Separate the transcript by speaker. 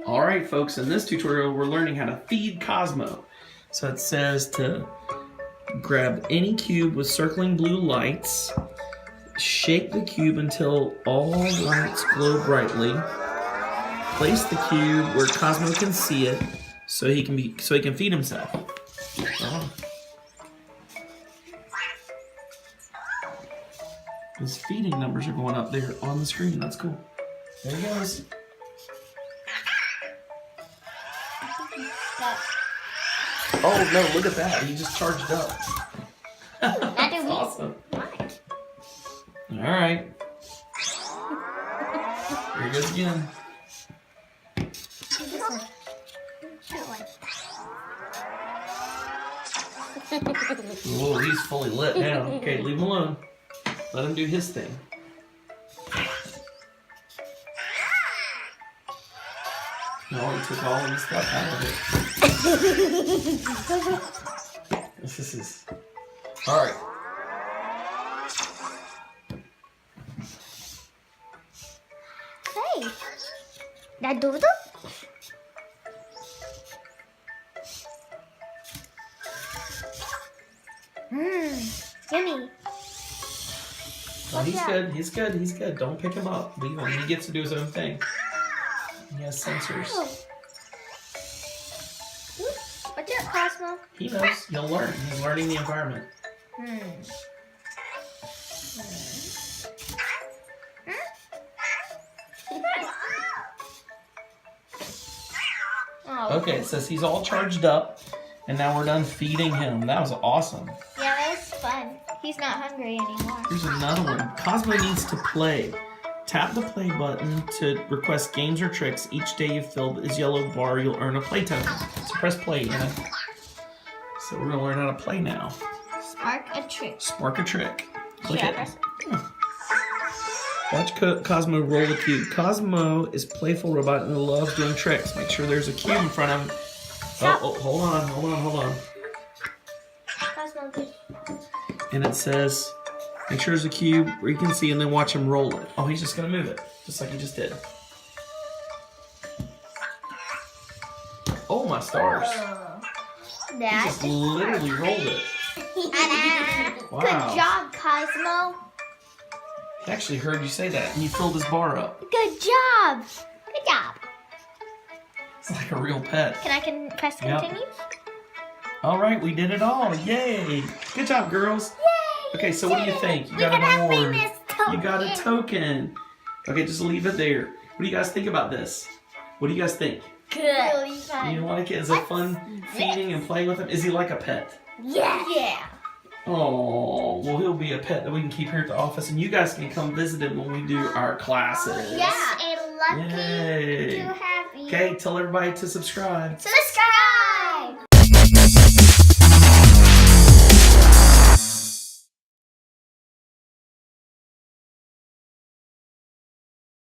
Speaker 1: Alright folks, in this tutorial we're learning how to feed Cozmo. So it says to grab any cube with circling blue lights, shake the cube until all lights glow brightly, place the cube where Cozmo can see it so he can feed himself. Oh. His feeding numbers are going up there on the screen. That's cool. There he goes. Oh no, look at that. He just charged up. That's awesome. Alright. Here he goes again. Whoa, he's fully lit now. Okay, leave him alone. Let him do his thing. No, he took all of his stuff out of it. This is... Alright.
Speaker 2: Hey! That dodo? Yummy.
Speaker 1: Oh, he's good. He's good. He's good. Don't pick him up. Leave him. He gets to do his own thing. He has sensors.
Speaker 2: Oh. What's up, Cozmo?
Speaker 1: He knows. He'll learn. He's learning the environment. Okay, it says he's all charged up, and now we're done feeding him. That was awesome.
Speaker 2: Yeah, that was fun. He's not hungry anymore.
Speaker 1: Here's another one. Cozmo needs to play. Tap the play button to request games or tricks. Each day you fill this yellow bar, you'll earn a play token. So press play, yeah. So we're gonna learn how to play now.
Speaker 2: Spark a trick.
Speaker 1: Spark a trick. Click
Speaker 2: Yeah,
Speaker 1: it. Watch Cozmo roll the cube. Cozmo is a playful robot and loves doing tricks. Make sure there's a cube in front of him. Oh, hold on.
Speaker 2: Cozmo, good.
Speaker 1: And it says, make sure there's a cube where you can see and then watch him roll it. Oh, he's just gonna move it, just like he just did. Oh, my stars. He just literally rolled it. Wow.
Speaker 2: Good job, Cozmo.
Speaker 1: He actually heard you say that, and he filled his bar up.
Speaker 2: Good job. Good job.
Speaker 1: It's like a real pet.
Speaker 2: Can I press continue?
Speaker 1: All right, we did it all. Yay. Good job, girls.
Speaker 2: Yay.
Speaker 1: Okay, so what do you think? You got an award. You got a token. Okay, just leave it there. What do you guys think about this? What do you guys think?
Speaker 2: Good. Really fun.
Speaker 1: You like it? Is it fun feeding and playing with him? Is he like a pet?
Speaker 2: Yeah. Yeah.
Speaker 1: Oh, well, he'll be a pet that we can keep here at the office, and you guys can come visit him when we do our classes.
Speaker 2: Yeah, and lucky
Speaker 1: Yay.
Speaker 2: to have you.
Speaker 1: Okay, tell everybody to subscribe.
Speaker 2: Subscribe!